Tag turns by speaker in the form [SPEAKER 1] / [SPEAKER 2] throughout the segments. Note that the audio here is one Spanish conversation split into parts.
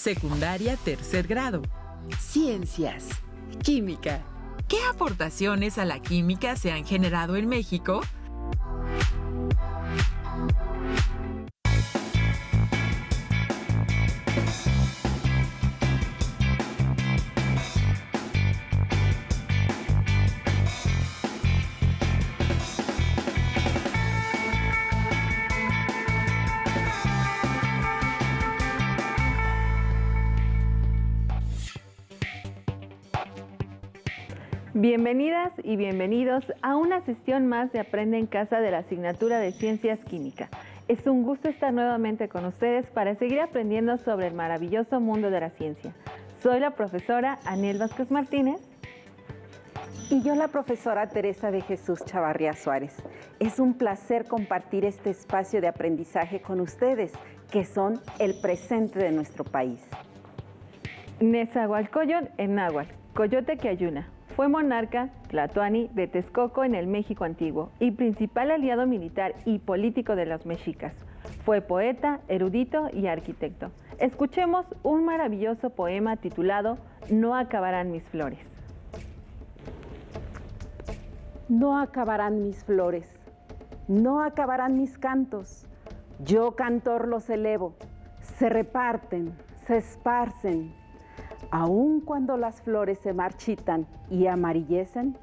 [SPEAKER 1] secundaria, tercer grado. Ciencias. Química. ¿Qué aportaciones a la química se han generado en México?
[SPEAKER 2] Bienvenidas y bienvenidos a una sesión más de Aprende en Casa de la asignatura de Ciencias Química. Es un gusto estar nuevamente con ustedes para seguir aprendiendo sobre el maravilloso mundo de la ciencia. Soy la profesora Aniel Vázquez Martínez.
[SPEAKER 3] Y yo la profesora Teresa de Jesús Chavarría Suárez. Es un placer compartir este espacio de aprendizaje con ustedes, que son el presente de nuestro país.
[SPEAKER 2] Nezahualcóyotl en náhuatl, Coyote que ayuna. Fue monarca tlatoani de Texcoco en el México antiguo y principal aliado militar y político de los mexicas. Fue poeta, erudito y arquitecto. Escuchemos un maravilloso poema titulado No acabarán mis flores.
[SPEAKER 3] No acabarán mis flores, no acabarán mis cantos. Yo, cantor, los elevo, se reparten, se esparcen. Aun cuando las flores se marchitan y amarillecen,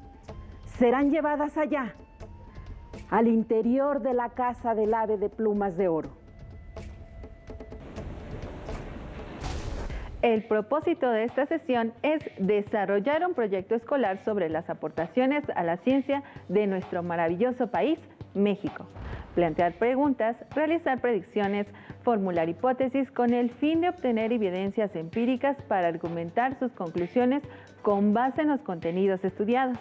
[SPEAKER 3] serán llevadas allá, al interior de la casa del ave de plumas de oro.
[SPEAKER 2] El propósito de esta sesión es desarrollar un proyecto escolar sobre las aportaciones a la ciencia de nuestro maravilloso país, México. Plantear preguntas, realizar predicciones, formular hipótesis con el fin de obtener evidencias empíricas para argumentar sus conclusiones con base en los contenidos estudiados.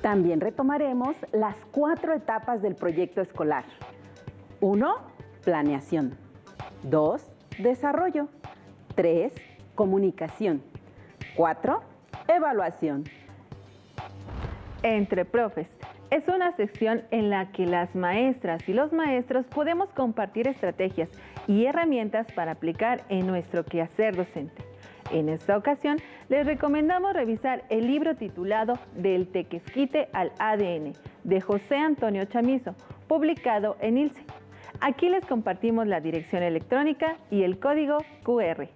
[SPEAKER 3] También retomaremos las 4 etapas del proyecto escolar. 1. Planeación. 2. Desarrollo. 3. Comunicación. 4. Evaluación.
[SPEAKER 2] Entre profes. Es una sección en la que las maestras y los maestros podemos compartir estrategias y herramientas para aplicar en nuestro quehacer docente. En esta ocasión, les recomendamos revisar el libro titulado Del tequesquite al ADN, de José Antonio Chamizo, publicado en ILCE. Aquí les compartimos la dirección electrónica y el código QR.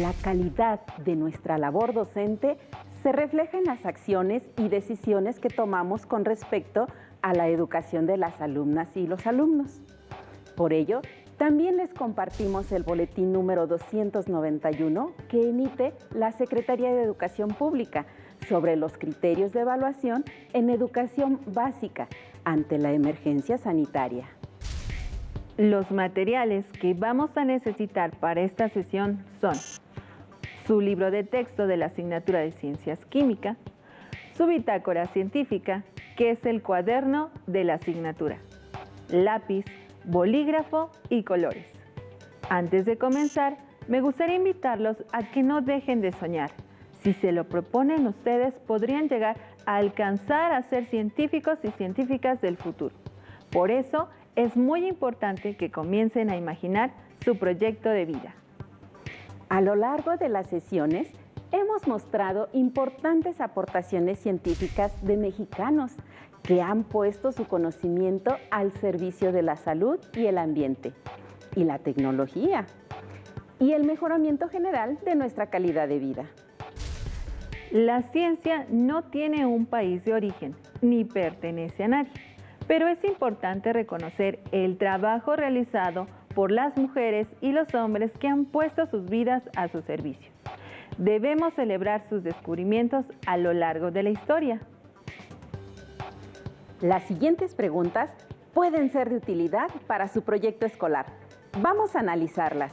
[SPEAKER 3] La calidad de nuestra labor docente se refleja en las acciones y decisiones que tomamos con respecto a la educación de las alumnas y los alumnos. Por ello, también les compartimos el boletín número 291 que emite la Secretaría de Educación Pública sobre los criterios de evaluación en educación básica ante la emergencia sanitaria.
[SPEAKER 2] Los materiales que vamos a necesitar para esta sesión son su libro de texto de la asignatura de Ciencias Química, su bitácora científica, que es el cuaderno de la asignatura, lápiz, bolígrafo y colores. Antes de comenzar, me gustaría invitarlos a que no dejen de soñar. Si se lo proponen ustedes, podrían llegar a alcanzar a ser científicos y científicas del futuro. Por eso, es muy importante que comiencen a imaginar su proyecto de vida.
[SPEAKER 3] A lo largo de las sesiones, hemos mostrado importantes aportaciones científicas de mexicanos que han puesto su conocimiento al servicio de la salud y el ambiente, y la tecnología, y el mejoramiento general de nuestra calidad de vida.
[SPEAKER 2] La ciencia no tiene un país de origen, ni pertenece a nadie, pero es importante reconocer el trabajo realizado por las mujeres y los hombres que han puesto sus vidas a su servicio. Debemos celebrar sus descubrimientos a lo largo de la historia.
[SPEAKER 3] Las siguientes preguntas pueden ser de utilidad para su proyecto escolar. Vamos a analizarlas.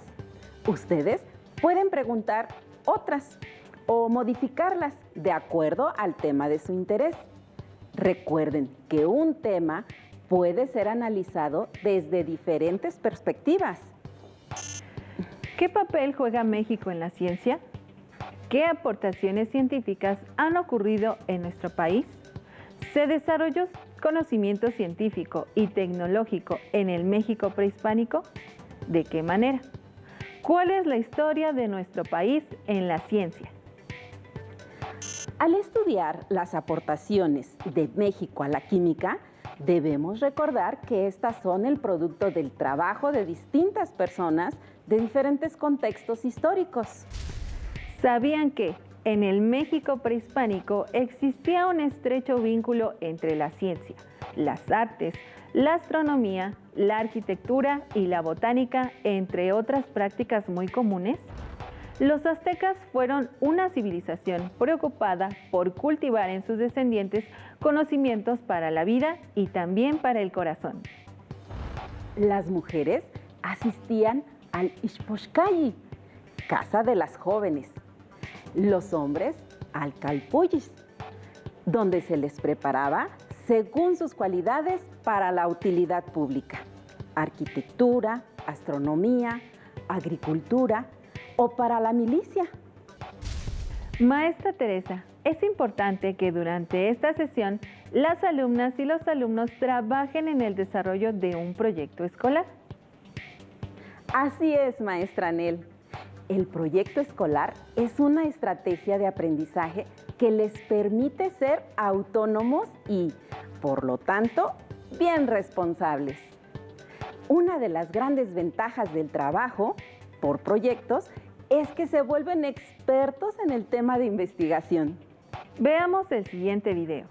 [SPEAKER 3] Ustedes pueden preguntar otras o modificarlas de acuerdo al tema de su interés. Recuerden que un tema puede ser analizado desde diferentes perspectivas.
[SPEAKER 2] ¿Qué papel juega México en la ciencia? ¿Qué aportaciones científicas han ocurrido en nuestro país? ¿Se desarrolló conocimiento científico y tecnológico en el México prehispánico? ¿De qué manera? ¿Cuál es la historia de nuestro país en la ciencia?
[SPEAKER 3] Al estudiar las aportaciones de México a la química, debemos recordar que estas son el producto del trabajo de distintas personas de diferentes contextos históricos.
[SPEAKER 2] ¿Sabían que en el México prehispánico existía un estrecho vínculo entre la ciencia, las artes, la astronomía, la arquitectura y la botánica, entre otras prácticas muy comunes? Los aztecas fueron una civilización preocupada por cultivar en sus descendientes conocimientos para la vida y también para el corazón.
[SPEAKER 3] Las mujeres asistían al Ixpoxcalli, casa de las jóvenes. Los hombres al Calpullis, donde se les preparaba según sus cualidades para la utilidad pública: arquitectura, astronomía, agricultura o para la milicia.
[SPEAKER 2] Maestra Teresa, es importante que durante esta sesión las alumnas y los alumnos trabajen en el desarrollo de un proyecto escolar.
[SPEAKER 3] Así es, maestra Anel. El proyecto escolar es una estrategia de aprendizaje que les permite ser autónomos y, por lo tanto, bien responsables. Una de las grandes ventajas del trabajo por proyectos es que se vuelven expertos en el tema de investigación.
[SPEAKER 2] Veamos el siguiente video.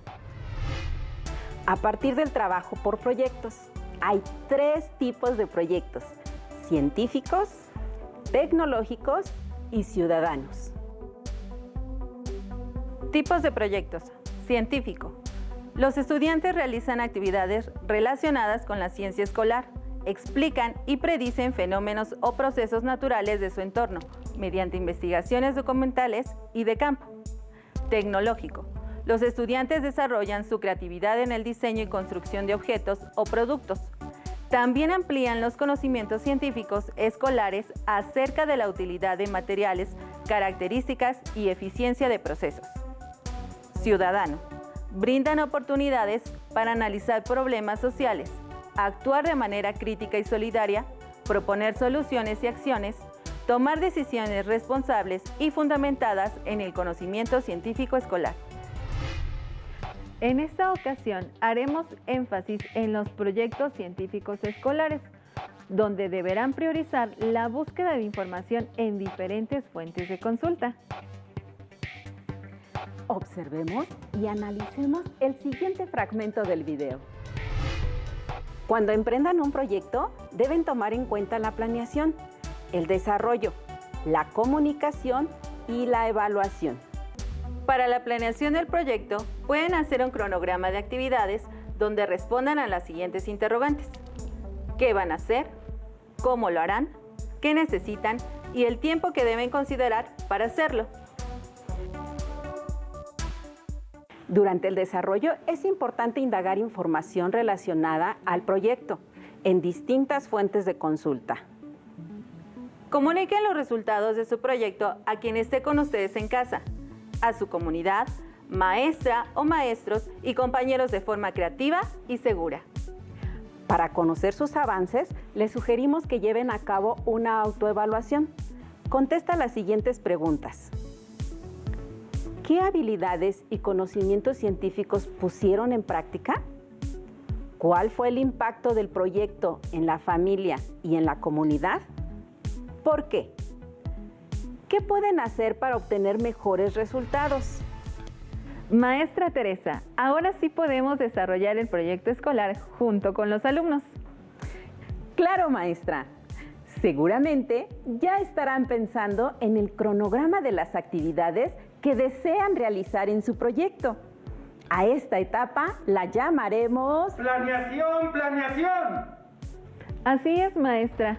[SPEAKER 3] A partir del trabajo por proyectos, hay 3 tipos de proyectos: científicos, tecnológicos y ciudadanos.
[SPEAKER 2] Tipos de proyectos. Científico. Los estudiantes realizan actividades relacionadas con la ciencia escolar, explican y predicen fenómenos o procesos naturales de su entorno mediante investigaciones documentales y de campo. Tecnológico. Los estudiantes desarrollan su creatividad en el diseño y construcción de objetos o productos. También amplían los conocimientos científicos escolares acerca de la utilidad de materiales, características y eficiencia de procesos. Ciudadano. Brindan oportunidades para analizar problemas sociales, actuar de manera crítica y solidaria, proponer soluciones y acciones, tomar decisiones responsables y fundamentadas en el conocimiento científico escolar. En esta ocasión haremos énfasis en los proyectos científicos escolares, donde deberán priorizar la búsqueda de información en diferentes fuentes de consulta.
[SPEAKER 3] Observemos y analicemos el siguiente fragmento del video. Cuando emprendan un proyecto, deben tomar en cuenta la planeación, el desarrollo, la comunicación y la evaluación. Para la planeación del proyecto, pueden hacer un cronograma de actividades donde respondan a las siguientes interrogantes: ¿qué van a hacer? ¿Cómo lo harán? ¿Qué necesitan? Y el tiempo que deben considerar para hacerlo. Durante el desarrollo es importante indagar información relacionada al proyecto en distintas fuentes de consulta. Comuniquen los resultados de su proyecto a quien esté con ustedes en casa, a su comunidad, maestra o maestros y compañeros de forma creativa y segura. Para conocer sus avances, les sugerimos que lleven a cabo una autoevaluación. Contesta las siguientes preguntas. ¿Qué habilidades y conocimientos científicos pusieron en práctica? ¿Cuál fue el impacto del proyecto en la familia y en la comunidad? ¿Por qué? ¿Qué pueden hacer para obtener mejores resultados?
[SPEAKER 2] Maestra Teresa, ahora sí podemos desarrollar el proyecto escolar junto con los alumnos.
[SPEAKER 3] Claro, maestra. Seguramente ya estarán pensando en el cronograma de las actividades que desean realizar en su proyecto. A esta etapa la llamaremos
[SPEAKER 4] ¡planeación, planeación!
[SPEAKER 2] Así es, maestra.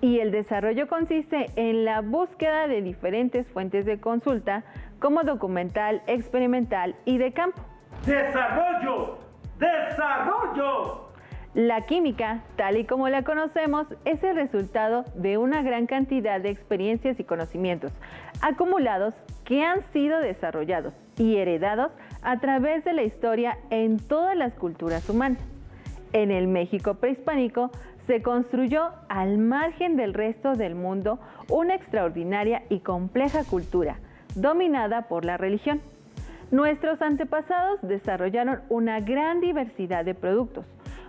[SPEAKER 2] Y el desarrollo consiste en la búsqueda de diferentes fuentes de consulta, como documental, experimental y de campo.
[SPEAKER 4] ¡Desarrollo! ¡Desarrollo!
[SPEAKER 2] La química, tal y como la conocemos, es el resultado de una gran cantidad de experiencias y conocimientos acumulados que han sido desarrollados y heredados a través de la historia en todas las culturas humanas. En el México prehispánico se construyó al margen del resto del mundo una extraordinaria y compleja cultura, dominada por la religión. Nuestros antepasados desarrollaron una gran diversidad de productos,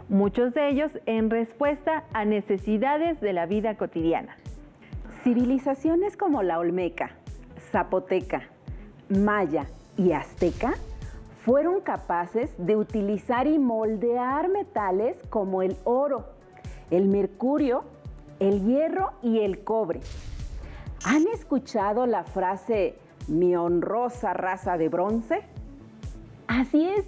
[SPEAKER 2] muchos de ellos en respuesta a necesidades de la vida cotidiana.
[SPEAKER 3] Civilizaciones como la olmeca, zapoteca, maya y azteca fueron capaces de utilizar y moldear metales como el oro, el mercurio, el hierro y el cobre. ¿Han escuchado la frase "mi honrosa raza de bronce"? Así es,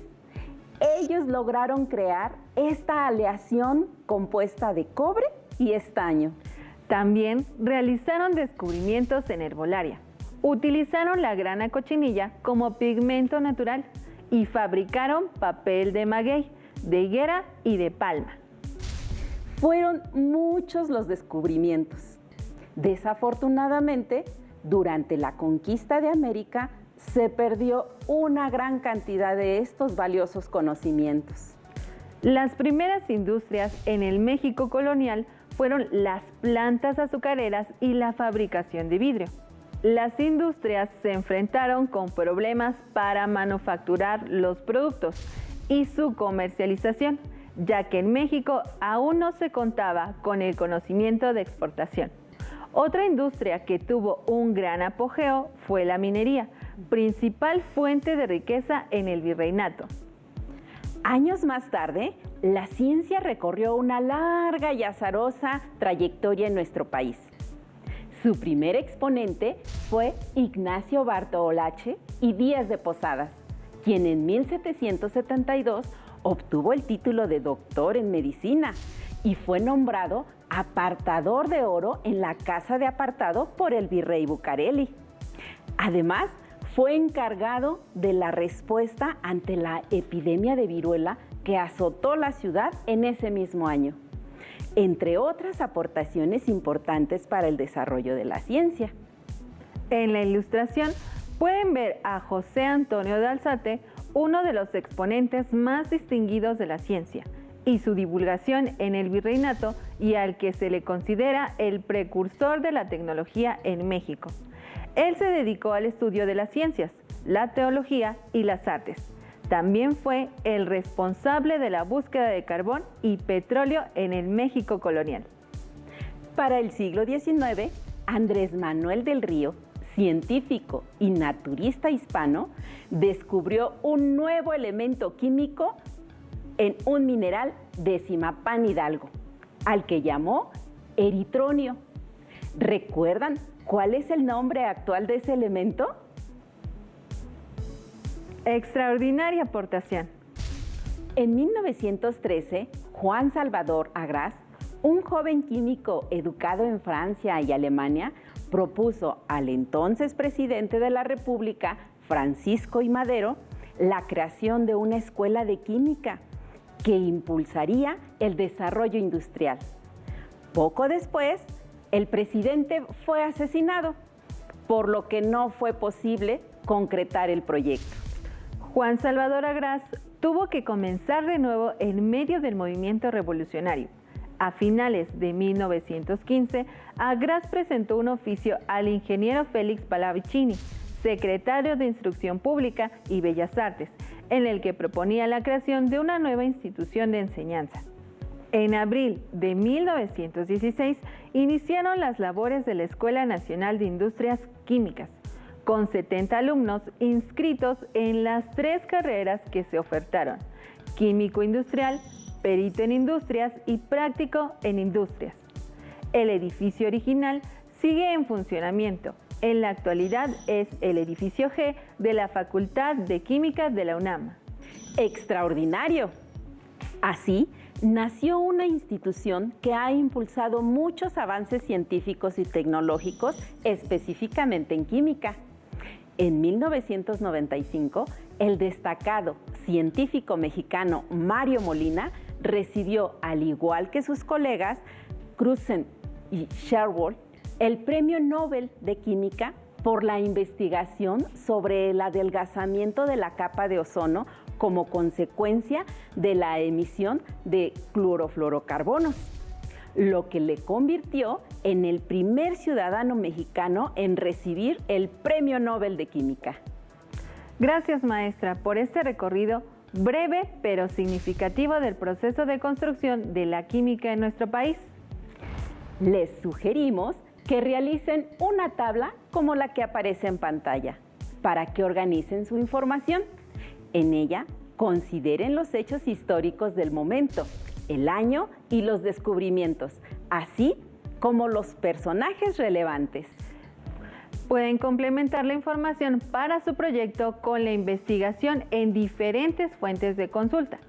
[SPEAKER 3] ellos lograron crear esta aleación compuesta de cobre y estaño.
[SPEAKER 2] También realizaron descubrimientos en herbolaria. Utilizaron la grana cochinilla como pigmento natural y fabricaron papel de maguey, de higuera y de palma.
[SPEAKER 3] Fueron muchos los descubrimientos. Desafortunadamente, durante la conquista de América, se perdió una gran cantidad de estos valiosos conocimientos.
[SPEAKER 2] Las primeras industrias en el México colonial fueron las plantas azucareras y la fabricación de vidrio. Las industrias se enfrentaron con problemas para manufacturar los productos y su comercialización, ya que en México aún no se contaba con el conocimiento de exportación. Otra industria que tuvo un gran apogeo fue la minería, principal fuente de riqueza en el virreinato.
[SPEAKER 3] Años más tarde, la ciencia recorrió una larga y azarosa trayectoria en nuestro país. Su primer exponente fue Ignacio Bartolacci y Díaz de Posadas, quien en 1772 obtuvo el título de doctor en medicina y fue nombrado apartador de oro en la Casa de Apartado por el virrey Bucareli. Además, fue encargado de la respuesta ante la epidemia de viruela que azotó la ciudad en ese mismo año, entre otras aportaciones importantes para el desarrollo de la ciencia.
[SPEAKER 2] En la ilustración pueden ver a José Antonio de Alzate, uno de los exponentes más distinguidos de la ciencia, y su divulgación en el virreinato y al que se le considera el precursor de la tecnología en México. Él se dedicó al estudio de las ciencias, la teología y las artes. También fue el responsable de la búsqueda de carbón y petróleo en el México colonial.
[SPEAKER 3] Para el siglo XIX, Andrés Manuel del Río, científico y naturista hispano, descubrió un nuevo elemento químico en un mineral de Zimapán, Hidalgo, al que llamó eritronio. ¿Recuerdan cuál es el nombre actual de ese elemento?
[SPEAKER 2] Extraordinaria aportación.
[SPEAKER 3] En 1913, Juan Salvador Agraz, un joven químico educado en Francia y Alemania, propuso al entonces presidente de la República, Francisco I. Madero, la creación de una escuela de química que impulsaría el desarrollo industrial. Poco después, el presidente fue asesinado, por lo que no fue posible concretar el proyecto.
[SPEAKER 2] Juan Salvador Agraz tuvo que comenzar de nuevo en medio del movimiento revolucionario. A finales de 1915, Agraz presentó un oficio al ingeniero Félix Pallavicini, secretario de Instrucción Pública y Bellas Artes, en el que proponía la creación de una nueva institución de enseñanza. En abril de 1916 iniciaron las labores de la Escuela Nacional de Industrias Químicas, con 70 alumnos inscritos en las 3 carreras que se ofertaron: químico industrial, perito en industrias y práctico en industrias. El edificio original sigue en funcionamiento. En la actualidad es el edificio G de la Facultad de Química de la UNAM.
[SPEAKER 3] ¡Extraordinario! Así, nació una institución que ha impulsado muchos avances científicos y tecnológicos, específicamente en química. En 1995, el destacado científico mexicano Mario Molina recibió, al igual que sus colegas Crutzen y Sherwood, el Premio Nobel de Química por la investigación sobre el adelgazamiento de la capa de ozono como consecuencia de la emisión de clorofluorocarbonos. lo que le convirtió en el primer ciudadano mexicano en recibir el Premio Nobel de Química.
[SPEAKER 2] Gracias, maestra, por este recorrido breve pero significativo del proceso de construcción de la química en nuestro país.
[SPEAKER 3] Les sugerimos que realicen una tabla como la que aparece en pantalla para que organicen su información. En ella, consideren los hechos históricos del momento, el año y los descubrimientos, así como los personajes relevantes.
[SPEAKER 2] Pueden complementar la información para su proyecto con la investigación en diferentes fuentes de consulta.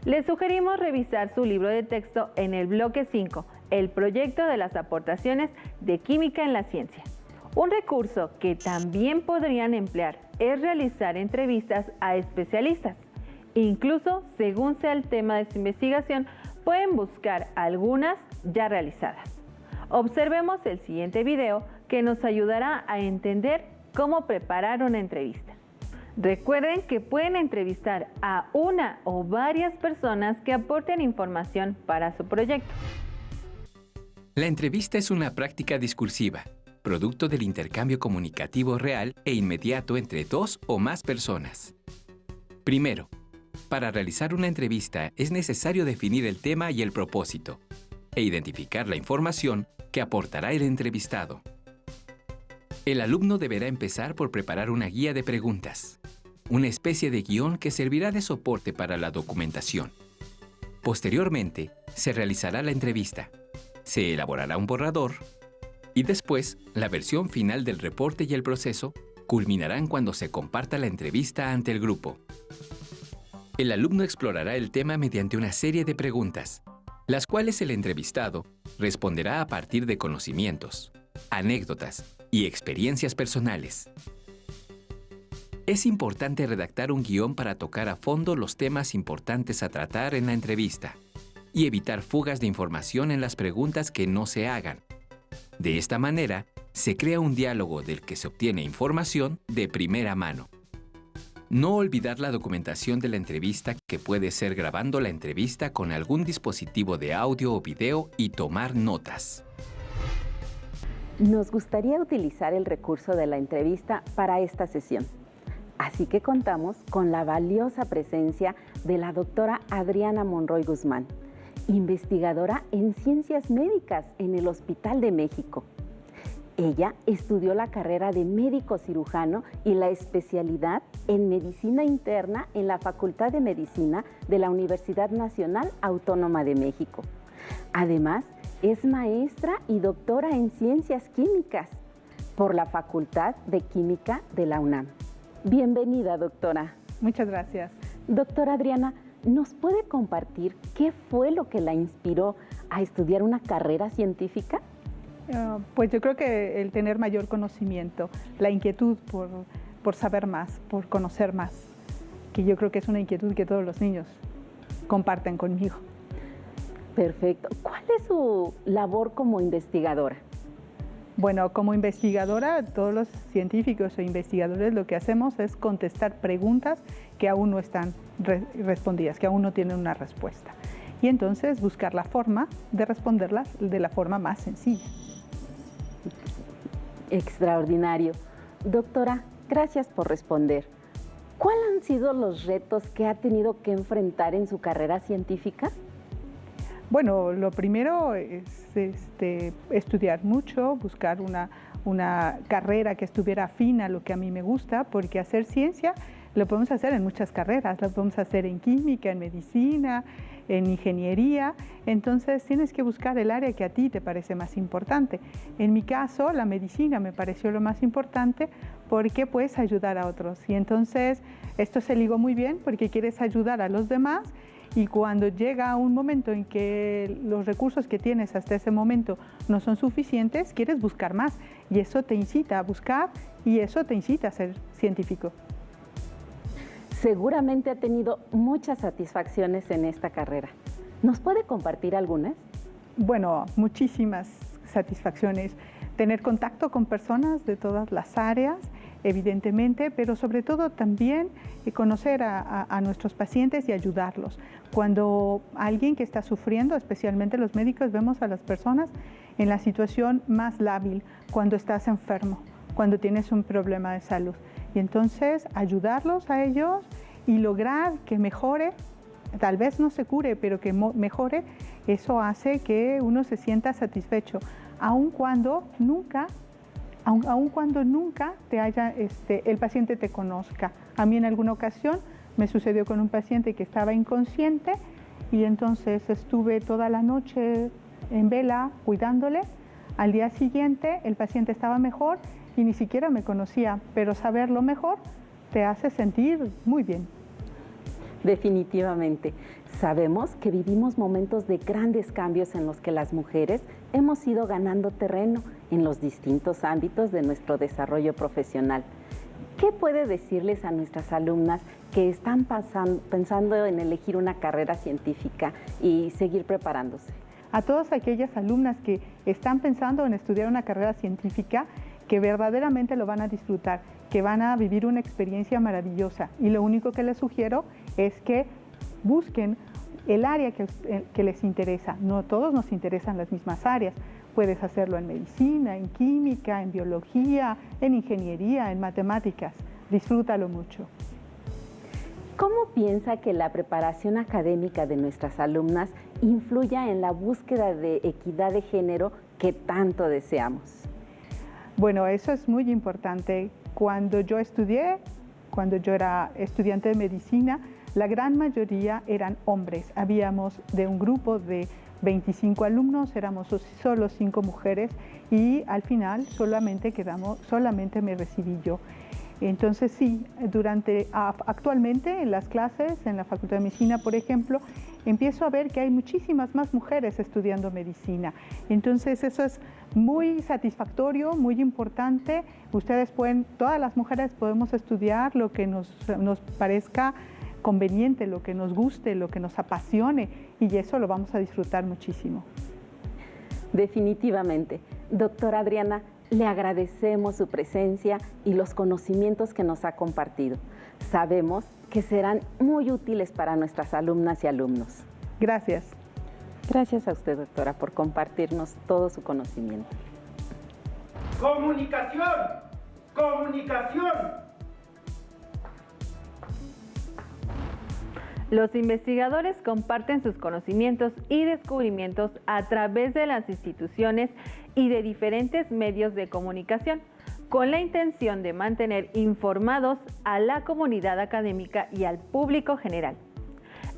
[SPEAKER 2] Les sugerimos revisar su libro de texto en el bloque 5, el proyecto de las aportaciones de química en la ciencia. Un recurso que también podrían emplear es realizar entrevistas a especialistas. Incluso, según sea el tema de su investigación, pueden buscar algunas ya realizadas. Observemos el siguiente video que nos ayudará a entender cómo preparar una entrevista. Recuerden que pueden entrevistar a una o varias personas que aporten información para su proyecto.
[SPEAKER 5] La entrevista es una práctica discursiva, producto del intercambio comunicativo real e inmediato entre dos o más personas. Primero, para realizar una entrevista es necesario definir el tema y el propósito, e identificar la información que aportará el entrevistado. El alumno deberá empezar por preparar una guía de preguntas, una especie de guión que servirá de soporte para la documentación. Posteriormente, se realizará la entrevista, se elaborará un borrador y después la versión final del reporte y el proceso culminarán cuando se comparta la entrevista ante el grupo. El alumno explorará el tema mediante una serie de preguntas, las cuales el entrevistado responderá a partir de conocimientos, anécdotas y experiencias personales. Es importante redactar un guión para tocar a fondo los temas importantes a tratar en la entrevista y evitar fugas de información en las preguntas que no se hagan. De esta manera, se crea un diálogo del que se obtiene información de primera mano. No olvidar la documentación de la entrevista, que puede ser grabando la entrevista con algún dispositivo de audio o video y tomar notas.
[SPEAKER 3] Nos gustaría utilizar el recurso de la entrevista para esta sesión. Así que contamos con la valiosa presencia de la doctora Adriana Monroy Guzmán, investigadora en ciencias médicas en el Hospital de México. Ella estudió la carrera de médico cirujano y la especialidad en medicina interna en la Facultad de Medicina de la Universidad Nacional Autónoma de México. Además, es maestra y doctora en ciencias químicas por la Facultad de Química de la UNAM. Bienvenida, doctora.
[SPEAKER 6] Muchas gracias.
[SPEAKER 3] Doctora Adriana, ¿nos puede compartir qué fue lo que la inspiró a estudiar una carrera científica?
[SPEAKER 6] Pues yo creo que el tener mayor conocimiento, la inquietud por saber más, por conocer más, que yo creo que es una inquietud que todos los niños comparten conmigo.
[SPEAKER 3] Perfecto. ¿Cuál es su labor como investigadora?
[SPEAKER 6] Bueno, como investigadora, todos los científicos o investigadores lo que hacemos es contestar preguntas que aún no están respondidas, que aún no tienen una respuesta. Y entonces buscar la forma de responderlas de la forma más sencilla.
[SPEAKER 3] Extraordinario. Doctora, gracias por responder. ¿Cuáles han sido los retos que ha tenido que enfrentar en su carrera científica?
[SPEAKER 6] Bueno, lo primero es estudiar mucho, buscar una carrera que estuviera afín a lo que a mí me gusta, porque hacer ciencia lo podemos hacer en muchas carreras, lo podemos hacer en química, en medicina, en ingeniería, entonces tienes que buscar el área que a ti te parece más importante. En mi caso, la medicina me pareció lo más importante porque puedes ayudar a otros y entonces esto se ligó muy bien porque quieres ayudar a los demás y cuando llega un momento en que los recursos que tienes hasta ese momento no son suficientes, quieres buscar más y eso te incita a buscar y eso te incita a ser científico.
[SPEAKER 3] Seguramente ha tenido muchas satisfacciones en esta carrera. ¿Nos puede compartir algunas?
[SPEAKER 6] Bueno, muchísimas satisfacciones. Tener contacto con personas de todas las áreas, evidentemente, pero sobre todo también conocer a nuestros pacientes y ayudarlos. Cuando alguien que está sufriendo, especialmente los médicos, vemos a las personas en la situación más lábil, cuando estás enfermo, cuando tienes un problema de salud. Y entonces ayudarlos a ellos y lograr que mejore, tal vez no se cure, pero que mejore, eso hace que uno se sienta satisfecho, aun cuando nunca el paciente te conozca. A mí en alguna ocasión me sucedió con un paciente que estaba inconsciente y entonces estuve toda la noche en vela cuidándole. Al día siguiente el paciente estaba mejor y ni siquiera me conocía, pero saberlo mejor te hace sentir muy bien.
[SPEAKER 3] Definitivamente. Sabemos que vivimos momentos de grandes cambios en los que las mujeres hemos ido ganando terreno en los distintos ámbitos de nuestro desarrollo profesional. ¿Qué puede decirles a nuestras alumnas que están pensando en elegir una carrera científica y seguir preparándose?
[SPEAKER 6] A todas aquellas alumnas que están pensando en estudiar una carrera científica, que verdaderamente lo van a disfrutar, que van a vivir una experiencia maravillosa. Y lo único que les sugiero es que busquen el área que les interesa. No todos nos interesan las mismas áreas. Puedes hacerlo en medicina, en química, en biología, en ingeniería, en matemáticas. Disfrútalo mucho.
[SPEAKER 3] ¿Cómo piensa que la preparación académica de nuestras alumnas influya en la búsqueda de equidad de género que tanto deseamos?
[SPEAKER 6] Bueno, eso es muy importante. Cuando yo era estudiante de medicina, la gran mayoría eran hombres. Habíamos de un grupo de 25 alumnos, éramos solo 5 mujeres y al final solamente me recibí yo. Entonces sí, actualmente en las clases, en la Facultad de Medicina, por ejemplo, empiezo a ver que hay muchísimas más mujeres estudiando medicina. Entonces eso es muy satisfactorio, muy importante. Todas las mujeres podemos estudiar lo que nos parezca conveniente, lo que nos guste, lo que nos apasione, y eso lo vamos a disfrutar muchísimo.
[SPEAKER 3] Definitivamente. Doctora Adriana, le agradecemos su presencia y los conocimientos que nos ha compartido. Sabemos que serán muy útiles para nuestras alumnas y alumnos.
[SPEAKER 6] Gracias.
[SPEAKER 3] Gracias a usted, doctora, por compartirnos todo su conocimiento.
[SPEAKER 4] ¡Comunicación! ¡Comunicación!
[SPEAKER 2] Los investigadores comparten sus conocimientos y descubrimientos a través de las instituciones y de diferentes medios de comunicación, con la intención de mantener informados a la comunidad académica y al público general.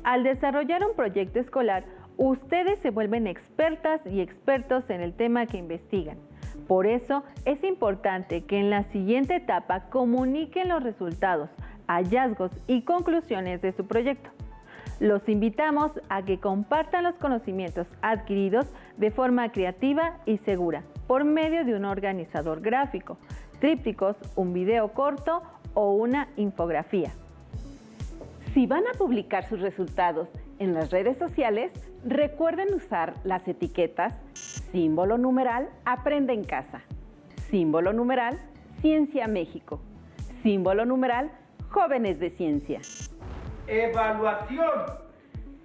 [SPEAKER 2] Al desarrollar un proyecto escolar, ustedes se vuelven expertas y expertos en el tema que investigan. Por eso, es importante que en la siguiente etapa comuniquen los resultados, hallazgos y conclusiones de su proyecto. Los invitamos a que compartan los conocimientos adquiridos de forma creativa y segura por medio de un organizador gráfico, trípticos, un video corto o una infografía.
[SPEAKER 3] Si van a publicar sus resultados en las redes sociales, recuerden usar las etiquetas símbolo numeral Aprende en Casa, símbolo numeral Ciencia México, símbolo numeral Jóvenes de Ciencia.
[SPEAKER 4] ¡Evaluación!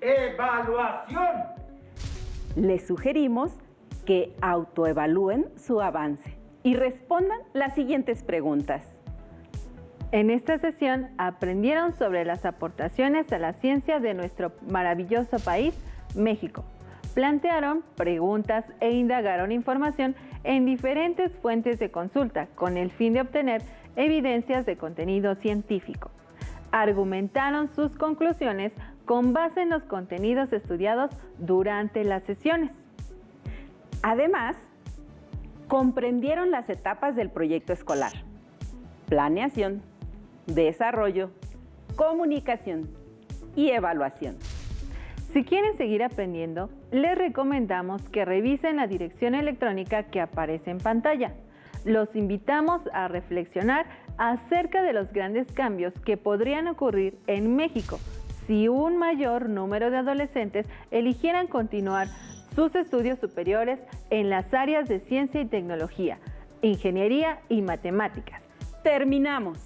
[SPEAKER 4] ¡Evaluación!
[SPEAKER 3] Les sugerimos que autoevalúen su avance y respondan las siguientes preguntas.
[SPEAKER 2] En esta sesión aprendieron sobre las aportaciones a la ciencia de nuestro maravilloso país, México. Plantearon preguntas e indagaron información en diferentes fuentes de consulta con el fin de obtener evidencias de contenido científico. Argumentaron sus conclusiones con base en los contenidos estudiados durante las sesiones.
[SPEAKER 3] Además, comprendieron las etapas del proyecto escolar: planeación, desarrollo, comunicación y evaluación.
[SPEAKER 2] Si quieren seguir aprendiendo, les recomendamos que revisen la dirección electrónica que aparece en pantalla. Los invitamos a reflexionar acerca de los grandes cambios que podrían ocurrir en México si un mayor número de adolescentes eligieran continuar sus estudios superiores en las áreas de ciencia y tecnología, ingeniería y matemáticas,
[SPEAKER 3] terminamos.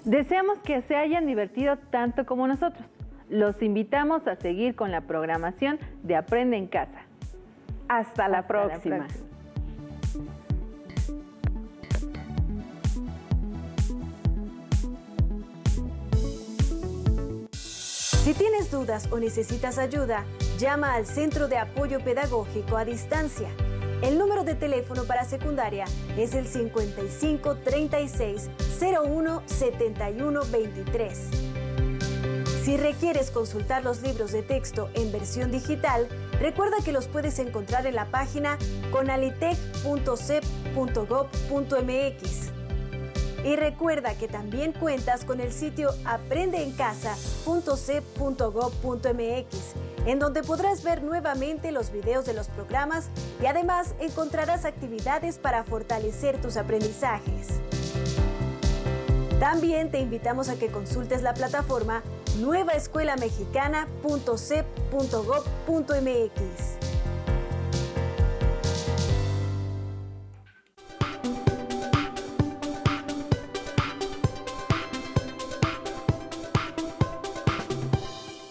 [SPEAKER 2] Deseamos que se hayan divertido tanto como nosotros. Los invitamos a seguir con la programación de Aprende en Casa.
[SPEAKER 3] Hasta la próxima.
[SPEAKER 7] Si tienes dudas o necesitas ayuda, llama al Centro de Apoyo Pedagógico a Distancia. El número de teléfono para secundaria es el 55 36 01 71 23. Si requieres consultar los libros de texto en versión digital, recuerda que los puedes encontrar en la página conalitec.cep.gov.mx. Y recuerda que también cuentas con el sitio aprendeencasa.cep.gov.mx, en donde podrás ver nuevamente los videos de los programas y además encontrarás actividades para fortalecer tus aprendizajes. También te invitamos a que consultes la plataforma nuevaescuelamexicana.cep.gov.mx.